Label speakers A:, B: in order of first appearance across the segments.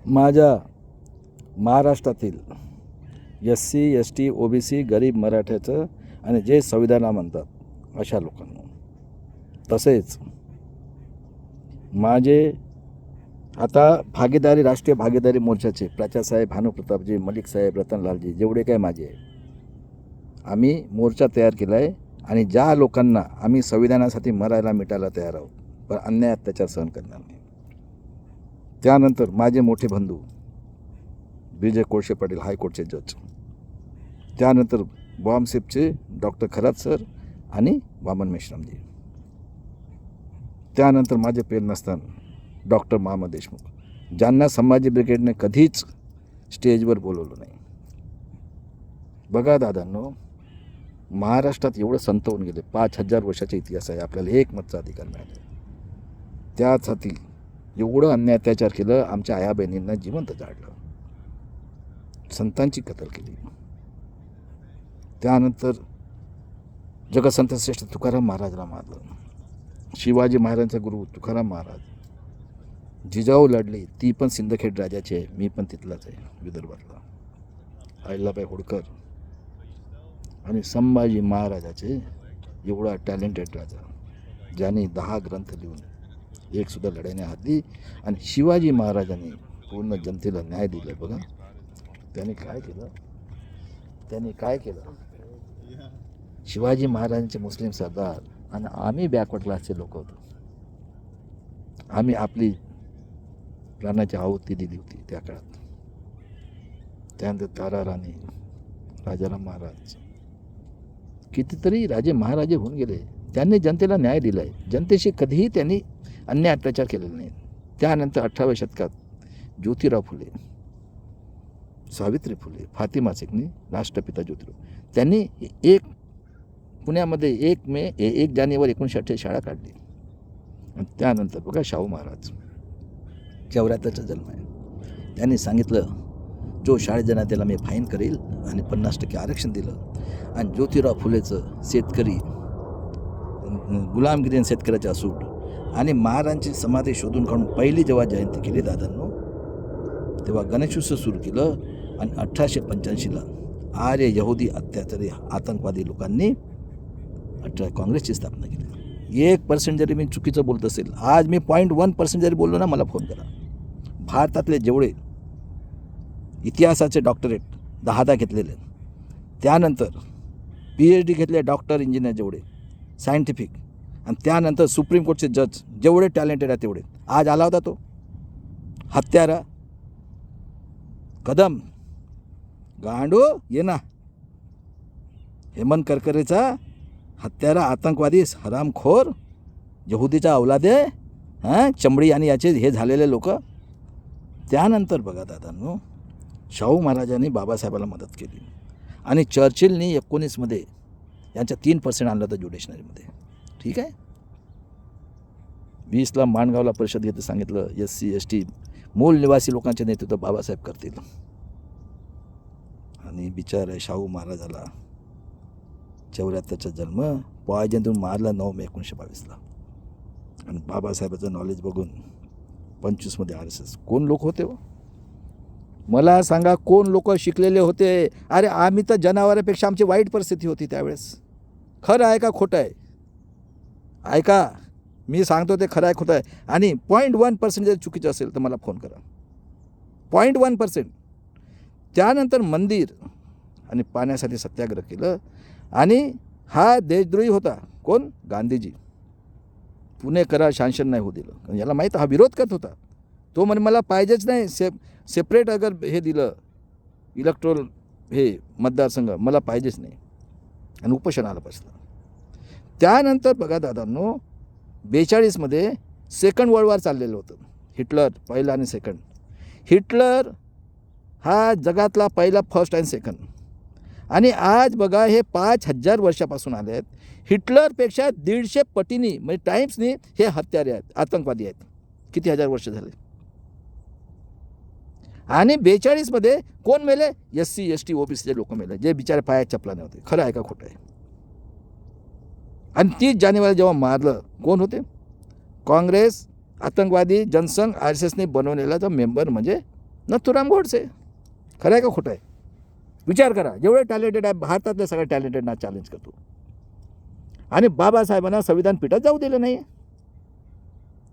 A: माझ्या महाराष्ट्रातील SC ST OBC गरीब मराठ्याचं आणि जे संविधानाला म्हणतात अशा लोकांना, तसेच माझे आता भागीदारी राष्ट्रीय भागीदारी मोर्चाचे प्राचासाहेब, भानुप्रतापजी, मलिकसाहेब, रतनलालजी जेवढे काय माझे आहे, आम्ही मोर्चा तयार केला आहे आणि ज्या लोकांना आम्ही संविधानासाठी मरायला मिटायला तयार आहोत, पण अन्याय अत्याचार सहन करणार नाही. त्यानंतर माझे मोठे बंधू विजय कोळसे पाटील हायकोर्टचे जज, त्यानंतर बॉम्बसेपचे डॉक्टर खरात सर आणि वामन मेश्रामजी, त्यानंतर माझे प्रेरणास्थान डॉक्टर मोहम्मद देशमुख, ज्यांना संभाजी ब्रिगेडने कधीच स्टेजवर बोलवलं नाही. बघा दादांनो, महाराष्ट्रात एवढं संत होऊन गेले, 5000 वर्षाचा इतिहास आहे, आपल्याला एक मतचा अधिकार मिळाला. त्यासाठी एवढं अन्याय अत्याचार केलं, आमच्या आया बहिणींना जिवंत जाळलं, संतांची कत्ल केली. त्यानंतर जगतसंत श्रेष्ठ तुकाराम महाराजला मारलं, शिवाजी महाराजांचा गुरु तुकाराम महाराज, जिजाऊ लढली, ती पण सिंदखेड राजाची आहे, मी पण तिथलाच आहे विदर्भातला, अहिल्याबाई होळकर, आणि संभाजी महाराजाचे एवढा टॅलेंटेड राजा, ज्याने 10 ग्रंथ लिहून एकसुद्धा लढाई नाही हारली, आणि शिवाजी महाराजांनी पूर्ण जनतेला न्याय दिला. बघा त्याने काय केलं, शिवाजी महाराजांचे मुस्लिम सरदार आणि आम्ही बॅकवर्ड क्लासचे लोक होतो, आम्ही आपली प्राणाची आहुती दिली होती त्या काळात. त्यानंतर तारा राणी, राजाराम महाराज, कितीतरी राजे महाराजे होऊन गेले, त्यांनी जनतेला न्याय दिला आहे, जनतेशी कधीही त्यांनी अन्याय अत्याचार केलेला नाही. त्यानंतर 18व्या शतकात ज्योतिराव फुले, सावित्री फुले, फातिमा सिकनी, राष्ट्रपिता ज्योतिराव, त्यांनी पुण्यामध्ये 1 जानेवारी 1968 शाळा काढली. आणि त्यानंतर बघा शाहू महाराज, 74चा जन्म आहे, त्यांनी सांगितलं जो शाळेत जाणार त्याला मी फाईन करेल आणि 50% आरक्षण दिलं. आणि ज्योतिराव फुलेचं शेतकरी, गुलामगिरी आणि शेतकऱ्याचा सूट, आणि महाराजांची समाधी शोधून काढून पहिली जेव्हा जयंती केली दादांनो, तेव्हा गणेशोत्सव सुरू केलं. आणि 1885ला आर्य यहुदी अत्याचारी आतंकवादी लोकांनी काँग्रेसची स्थापना केली. 1% जरी मी चुकीचं बोलत असेल, आज मी 0.1% जरी बोललो ना, मला फोन करा. भारतातले जेवढे इतिहासाचे डॉक्टरेट 10 घेतलेले, त्यानंतर PhD घेतले डॉक्टर इंजिनियर जेवढे सायंटिफिक, आणि त्यानंतर सुप्रीम कोर्टचे जज जेवढे टॅलेंटेड आहे तेवढे, आज आला होता तो हत्यारा कदम गांडू ये ना, हेमंत करकरेचा हत्यारा आतंकवादी हरामखोर यहुदीचा औलादे, चमडी आणि याचे हे झालेले लोक. त्यानंतर बघा दादांनो, शाहू महाराजांनी बाबासाहेबाला मदत केली, आणि चर्चिलनी 19मध्ये यांच्या 3% आणलं होतं ज्युडिशनरीमध्ये. ठीक आहे, 20ला माणगावला परिषद घेते, सांगितलं SC ST मूल निवासी लोकांचे नेतृत्व बाबासाहेब करतील. आणि बिचार शाहू महाराजाला 74चा जन्म, पॉयजनतून मारला 9 मे 1922ला. आणि बाबासाहेबाचं नॉलेज बघून 25मध्ये RSS. कोण लोक होते हो, मला सांगा, कोण लोक शिकलेले होते? अरे आम्ही तर जनावरांपेक्षा आमची वाईट परिस्थिती होती त्यावेळेस. खरं आहे का खोटं आहे? ऐका, मी सांगतो ते खरं आहे खोटं आहे. आणि 0.1% जर चुकीचं असेल तर मला फोन करा. 0.1%. त्यानंतर मंदिर आणि पाण्यासाठी सत्याग्रह केलं, आणि हा देशद्रोही होता. कोण? गांधीजी. पुणे करा शासन नाही होऊ दिलं, याला माहीत, हा विरोध करत होता. तो म्हणे मला पाहिजेच नाही, सेपरेट अगर हे दिलं इलेक्ट्रोल हे मतदारसंघ, मला पाहिजेच नाही, आणि उपोषणाला बसला. त्यानंतर बघा दादांनो, 42मध्ये सेकंड वर्ल्ड वॉर चाललेलं होतं. हिटलर पहिला आणि सेकंड. हिटलर हा जगातला पहिला, फर्स्ट आणि सेकंड. आणि आज बघा हे 5000 वर्षापासून आले आहेत. हिटलरपेक्षा 150 पटीनी म्हणजे टाईम्सनी हे हत्यारे आहेत, आतंकवादी आहेत. किती हजार वर्ष झाले. आणि 42मध्ये कोण मेले? SC ST OBCचे लोक मेले, जे बिचारे पायात चपला होते. खरं आहे का खोटं आहे? आणि 30 जानेवारी जेव्हा मारलं, कोण होते? काँग्रेस, आतंकवादी जनसंघ, RSSने बनवलेला जो मेंबर म्हणजे नथुराम गोडसे. खरं आहे का खोटं आहे? विचार करा. जेवढे टॅलेंटेड आहे भारतातले सगळे टॅलेंटेडना चॅलेंज करतो. आणि बाबासाहेबांना संविधान पीठात जाऊ दिलं नाही.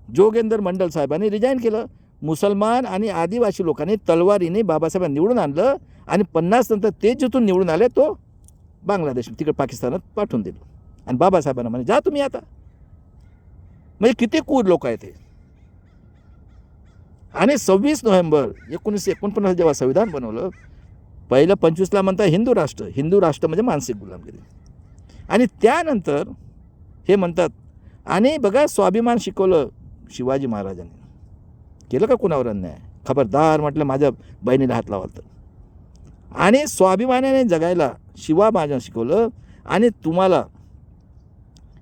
A: जोगेंद्र मंडल साहेबांनी रिजाईन केलं. मुसलमान आणि आदिवासी लोकांनी तलवारीने बाबासाहेबांना निवडून आणलं आणि 50 नंतर ते जिथून निवडून आले तो बांगलादेश तिकडे पाकिस्तानात पाठवून दिलं. आणि बाबासाहेबांना म्हणे जा तुम्ही आता. म्हणजे किती क्रूर लोक आहेत ते. आणि 26 नोव्हेंबर 1949 जेव्हा संविधान बनवलं, पहिलं 25ला म्हणता हिंदू राष्ट्र. हिंदू राष्ट्र म्हणजे मानसिक गुलामगिरी. आणि त्यानंतर हे म्हणतात. आणि बघा स्वाभिमान शिकवलं शिवाजी महाराजांनी. केलं का कुणावर अन्याय? खबरदार म्हटलं माझ्या बहिणीला हात लावाल तर. आणि स्वाभिमानाने जगायला शिवा महाराजांनी शिकवलं. आणि तुम्हाला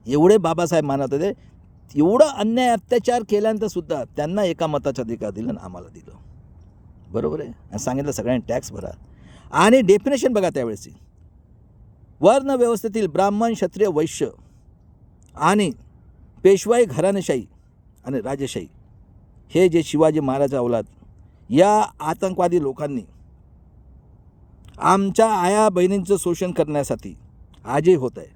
A: एवढे बाबासाहेब मानत होते, एवढं अन्याय अत्याचार केल्यानंतर सुद्धा त्यांना एका मताचा अधिकार दिलं आणि आम्हाला दिलं. बरोबर आहे. आणि सांगितलं सगळ्यांनी टॅक्स भरा. आणि डेफिनेशन बघा त्यावेळेसची. वर्ण व्यवस्थेतील ब्राह्मण, क्षत्रिय, वैश्य आणि पेशवाई, घराणेशाही आणि राजेशाही हे जे शिवाजी महाराज अवलाद या आतंकवादी लोकांनी आमच्या आया बहिणींचं शोषण करण्यासाठी आजही होत आहे.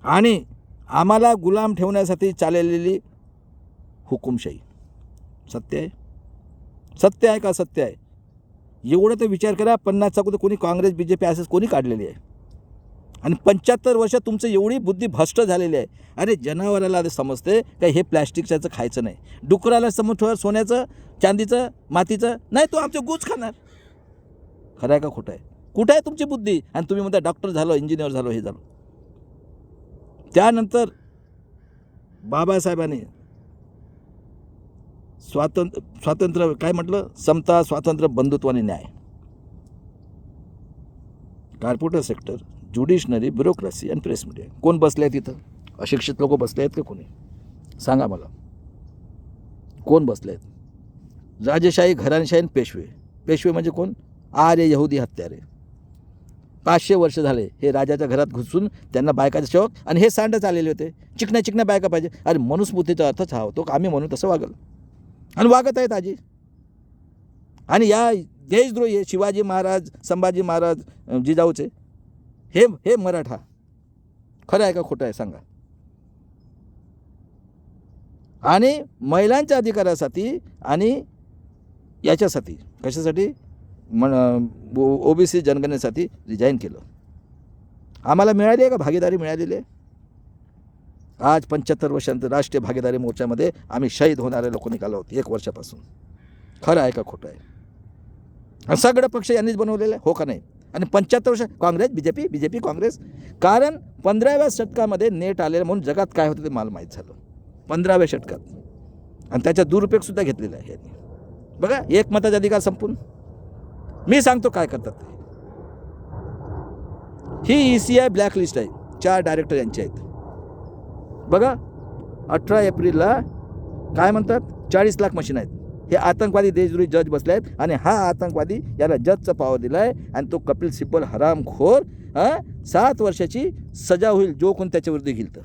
A: आणि आम्हाला गुलाम ठेवण्यासाठी चाललेली हुकुमशाही. सत्य आहे? सत्य आहे का? सत्य आहे. एवढं तर विचार करा. 50चा कुठे कोणी काँग्रेस BJP असंच कोणी काढलेली आहे. आणि 75 वर्ष तुमचं एवढी बुद्धी भ्रष्ट झालेली आहे. अरे जनावराला समजते का हे प्लॅस्टिकचं खायचं नाही. डुकराला समोर सोन्याचं, चांदीचं, मातीचं नाही, तो आमचे गुज खाणार. खरं आहे का खोटं आहे? कुठं आहे तुमची बुद्धी? आणि तुम्ही म्हणता डॉक्टर झालो, इंजिनियर झालो, हे झालो. त्यानंतर बाबासाहेबांनी स्वातंत्र्य काय म्हटलं? समता, स्वातंत्र्य, बंधुत्व आणि न्याय. कॉर्पोरेट सेक्टर, ज्युडिशनरी, ब्युरोक्रेसी आणि प्रेस मीडिया. कोण बसले आहेत तिथं? अशिक्षित लोक बसले आहेत का कोणी? सांगा मला. कोण बसले आहेत? राजेशाही, घराणेशाही आणि पेशवे. पेशवे म्हणजे कोण? आर्य यहुदी हत्यारे. 500 वर्ष झाले हे राजाच्या घरात घुसून त्यांना बायकाचे शौक. आणि हे सांडच आलेले होते. चिकण्या चिकण्या बायका पाहिजे. अरे मनुस्मृतीचा अर्थच हा होतो, आम्ही म्हणून तसं वागल. आणि वागत आहेत आजी. आणि या देशद्रोही शिवाजी महाराज, संभाजी महाराज, जिजाऊचे हे मराठा. खरं आहे का खोटं आहे? सांगा. आणि महिलांच्या अधिकारासाठी आणि याच्यासाठी कशासाठी OBC जनगणनेसाठी रिजाईन केलं. आम्हाला मिळाली आहे का भागीदारी? मिळालेली आहे. आज 75 वर्षांतर राष्ट्रीय भागीदारी मोर्चामध्ये आम्ही शहीद होणारे लोक निघालो होतो 1 वर्षापासून. खरं आहे का खोटं आहे? आणि सगळं पक्ष यांनीच बनवलेलं आहे, हो का नाही? आणि 75 वर्ष काँग्रेस, BJP काँग्रेस. कारण 15व्या शतकामध्ये नेट आलेलं म्हणून जगात काय होतं ते मला माहीत झालं 15व्या शतकात. आणि त्याचा दुरुपयोगसुद्धा घेतलेला आहे. बघा एक मताचा अधिकार संपून. मी सांगतो काय करतात ते. ही ECI ब्लॅकलिस्ट आहे. 4 डायरेक्टर यांचे आहेत. बघा 18 एप्रिलला काय म्हणतात? 40 लाख मशीन आहेत. हे आतंकवादी देशद्रोही जज बसले आहेत. आणि हा आतंकवादी याला जजचा पॉवर दिला आहे. आणि तो कपिल सिब्बल हरामखोर 7 वर्षाची सजा होईल जो कोण त्याच्यावरती घेईल तर.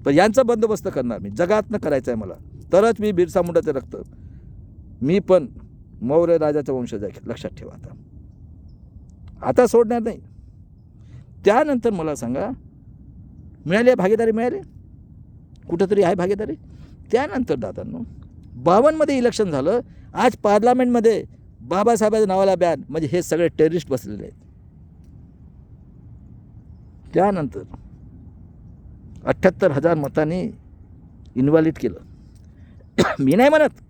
A: पण यांचा बंदोबस्त करणार मी. जगातनं करायचं आहे मला. तरच मी बिरसा मुंडाचं रक्त. मी पण मौर्य राजाचा वंशज आहे, लक्षात ठेवा. आता सोडणार नाही. त्यानंतर मला सांगा मिळाली भागीदारी? मिळाली कुठंतरी आहे भागीदारी. त्यानंतर दादांनो 52 मध्ये इलेक्शन झालं. आज पार्लमेंटमध्ये बाबासाहेबांच्या नावाला बॅन. म्हणजे हे सगळे टेररिस्ट बसलेले आहेत. त्यानंतर 78,000 मतांनी इन्व्हॅलिड केलं. मी नाही म्हणत,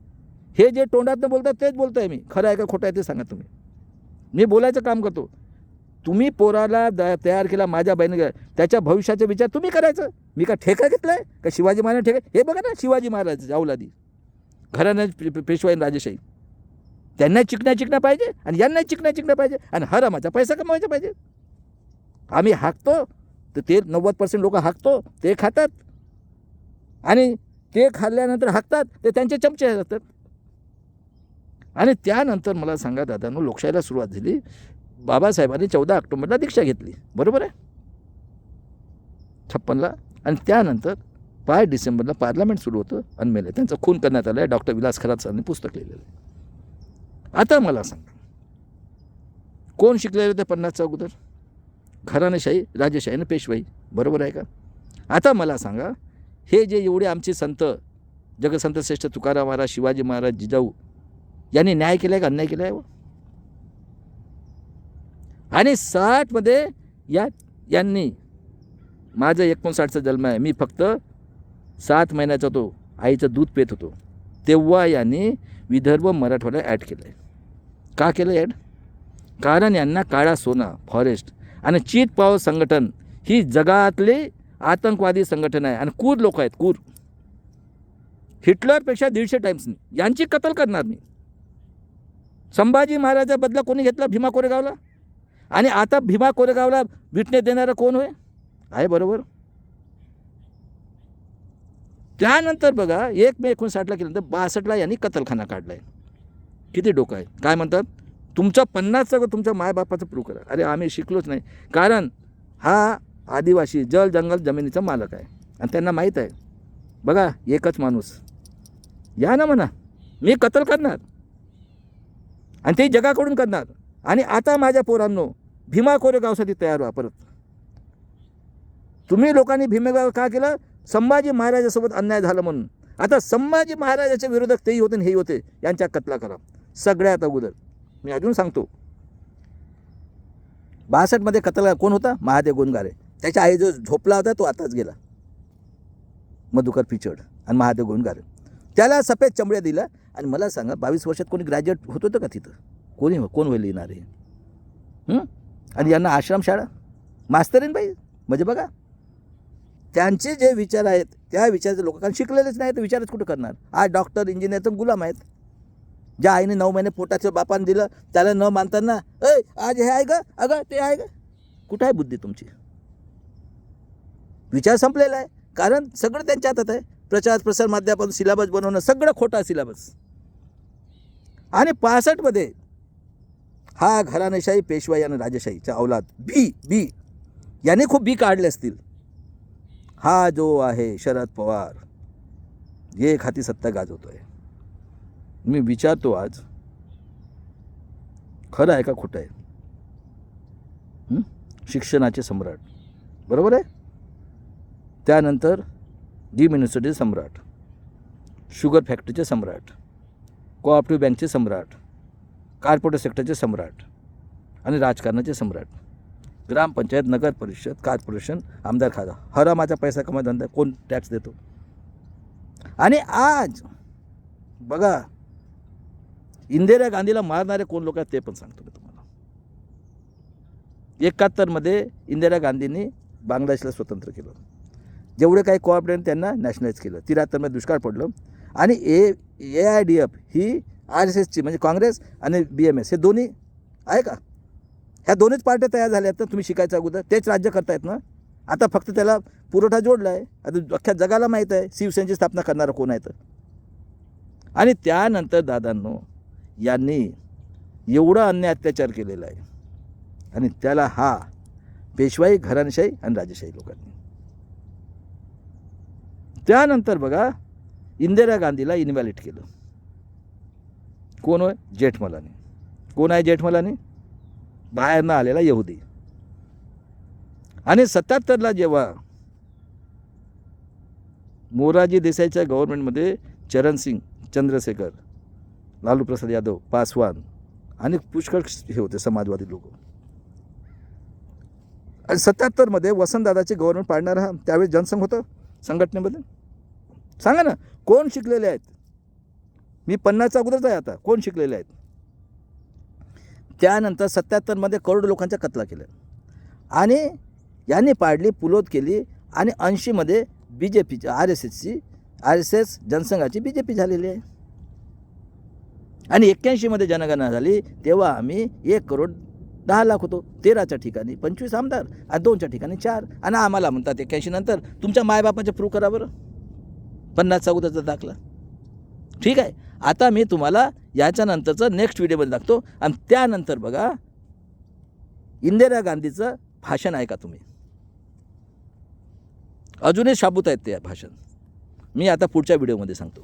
A: हे जे तोंडातनं बोलतात तेच बोलतो आहे मी. खरं आहे का खोटं आहे ते सांगा तुम्ही. मी बोलायचं काम करतो. तुम्ही पोराला तयार केला माझ्या बहिणीला, त्याच्या भविष्याचा विचार तुम्ही करायचं. मी का ठेका घेतला आहे का? शिवाजी महाराज ठेका. हे बघा ना शिवाजी महाराज अवलादी घराणं पेशवाई राजेशाही. त्यांना चिकण्या पाहिजे आणि यांना चिकण्या पाहिजे. आणि हरामाचा पैसा कमवायचा पाहिजे. आम्ही हाकतो तर ते 90% लोक हाकतो ते खातात. आणि ते खाल्ल्यानंतर हाकतात ते त्यांचे चमचे असतात. आणि त्यानंतर मला सांगा दादांनो लोकशाहीला सुरुवात झाली. बाबासाहेबांनी 14 ऑक्टोबरला दीक्षा घेतली. बरोबर आहे 56ला. आणि त्यानंतर 5 डिसेंबरला पार्लमेंट सुरू होतं आणि मेले. त्यांचा खून करण्यात आला आहे. डॉक्टर विलास खरात सरांनी पुस्तक लिहिलेलं आहे. आता मला सांगा, कोण शिकलेले होते 50च्या अगोदर? घराणेशाही, राजेशाही आणि पेशवाई, बरोबर आहे का? आता मला सांगा, हे जे एवढे आमचे संत, जगसंत श्रेष्ठ तुकाराम महाराज, शिवाजी महाराज, जिजाऊ यांनी न्याय केला आहे का अन्याय केला आहे? आणि 60मध्ये यांनी, माझं 59चा जन्म आहे, मी फक्त 7 महिन्याचा होतो, आईचं दूध पेत होतो, तेव्हा यांनी विदर्भ मराठवाडा ॲड केलं आहे. का केलं ॲड? कारण यांना काळा सोना, फॉरेस्ट आणि चीत पाव संघटन ही जगातली आतंकवादी संघटन आहे आणि कूर लोक आहेत, कूर. हिटलरपेक्षा 150 टाइम्स यांची कत्ल करणार मी. संभाजी महाराजा बदला कोणी घेतला? भीमा कोरेगावला. आणि आता भीमा कोरेगावला विटनेस देणारा कोण होय? आहे, बरोबर. त्यानंतर बघा, 1 मे 1960ला केल्यानंतर 62ला यांनी कत्लखाना काढला आहे. किती डोकं आहे? काय म्हणतात? तुमचा 50चा तुमच्या मायबापाचं प्रूव्ह करा. अरे आम्ही शिकलोच नाही, कारण हा आदिवासी जल जंगल जमिनीचा मालक आहे आणि त्यांना माहीत आहे. बघा, एकच माणूस या ना म्हणा, मी कत्ल करणार आणि ते जगाकडून करणार. आणि आता माझ्या पोरांनो, भीमा कोरेगावसाठी तयार व्हा परत. तुम्ही लोकांनी भीमेगाव का केलं? संभाजी महाराजासोबत अन्याय झाला म्हणून. आता संभाजी महाराजाच्या विरोधात तेही होते आणि हेही होते, यांच्या कत्ला करा. सगळ्यात अगोदर मी अजून सांगतो, 62मध्ये कत्ल कोण होता? महादेव गोंदगारे. त्याच्या आई जो झोपला होता तो आताच गेला, मधुकर पिचड आणि महादेव गोंदगारे. त्याला सफेद चमड्या दिला. आणि मला सांगा, 22 वर्षात कोणी ग्रॅज्युएट होत होतं का तिथं? कोण होईल येणारे? आणि यांना आश्रमशाळा, मास्तरीन बाई. म्हणजे बघा, त्यांचे जे विचार आहेत त्या विचाराचे लोक, कारण शिकलेलेच नाही तर विचारच कुठं करणार? आज डॉक्टर, इंजिनियर तर गुलाम आहेत. ज्या आईने 9 महिने पोटाचं बापानं दिलं त्याला न मानताना, आज हे आहे का, अगं ते आहे का? कुठं आहे बुद्धी तुमची? विचार संपलेला आहे, कारण सगळं त्यांच्या हातात आहे. प्रचार प्रसार माध्यमातून सिलेबस बनवणं सगळं खोटा सिलेबस. आणि 65मध्ये हा घराणेशाही, पेशवाई आणि राजेशाहीच्या अवलाद बी यांनी खूप बी काढले असतील. हा जो आहे शरद पवार, एक हाती सत्ता गाजवतोय. मी विचारतो आज, खरं आहे का खोटं आहे? शिक्षणाचे सम्राट, बरोबर आहे. त्यानंतर डीम युनिव्हर्सिटीचे सम्राट, शुगर फॅक्टरीचे सम्राट, कोऑपरेटिव्ह बँकचे सम्राट, कॉर्पोरेट सेक्टरचे सम्राट आणि राजकारणाचे सम्राट, ग्रामपंचायत, नगर परिषद, कॉर्पोरेशन, आमदार खाजा, हरामाचा पैसा कमाय धंदा, कोण टॅक्स देतो? आणि आज बघा, इंदिरा गांधीला मारणारे कोण लोक आहेत ते पण सांगतो मी तुम्हाला. 71मध्ये इंदिरा गांधींनी बांगलादेशला स्वतंत्र केलं. जेवढे काही कोऑपरेटिव्ह त्यांना नॅशनलाइज केलं. 73मध्ये दुष्काळ पडलं. आणि AIDF ही RSSची, म्हणजे काँग्रेस आणि BMS, हे दोन्ही आहे का? ह्या दोन्हीच पार्ट्या तयार झाल्या आहेत ना तुम्ही शिकायच्या अगोदर. तेच राज्य करतायत ना. आता फक्त त्याला पुरवठा जोडला आहे. आता अख्ख्या जगाला माहीत आहे शिवसेनेची स्थापना करणारं कोण आहे तर. आणि त्यानंतर दादांनो, यांनी एवढा अन्याय अत्याचार केलेला आहे आणि त्याला हा पेशवाई, घराणेशाही आणि राजेशाही लोकांनी. त्यानंतर बघा, इंदिरा गांधीला इन्व्हॅलिड केलं. कोण होय? जेठमलानी. कोण आहे जेठमलानी? बाहेरनं आलेला यहुदी. आणि 77ला जेव्हा मोरारजी देसाईच्या गव्हर्नमेंटमध्ये चरणसिंग, चंद्रशेखर, लालू प्रसाद यादव, पासवान आणि पुष्कळ हे होते समाजवादी लोक. आणि 77मध्ये वसंतदादाचे गव्हर्नमेंट पाडणार हा त्यावेळेस जनसंघ होतं संघटनेमध्ये. सांगा ना, कोण शिकलेले आहेत? मी 50च्या अगोदरच आहे आता. कोण शिकलेले आहेत? त्यानंतर 77मध्ये करोड लोकांच्या कत्ला केल्या आणि यांनी पाडली, पुलोद केली. आणि 80मध्ये BJPची, RSS जनसंघाची BJP झालेली आहे. आणि 81मध्ये जनगणना झाली तेव्हा आम्ही 1,10,00,000 होतो. 13च्या ठिकाणी 25 आमदार आणि 2च्या ठिकाणी 4. आणि आम्हाला म्हणतात 81 नंतर तुमच्या मायबापाचे प्रूव्ह करा बरं 50चा अगोदरचा दाखला. ठीक आहे, आता मी तुम्हाला याच्यानंतरचं नेक्स्ट व्हिडिओमध्ये दाखवतो. आणि त्यानंतर बघा, इंदिरा गांधीचं भाषण ऐका तुम्ही. अजूनही शाबूत आहेत ते भाषण. मी आता पुढच्या व्हिडिओमध्ये सांगतो.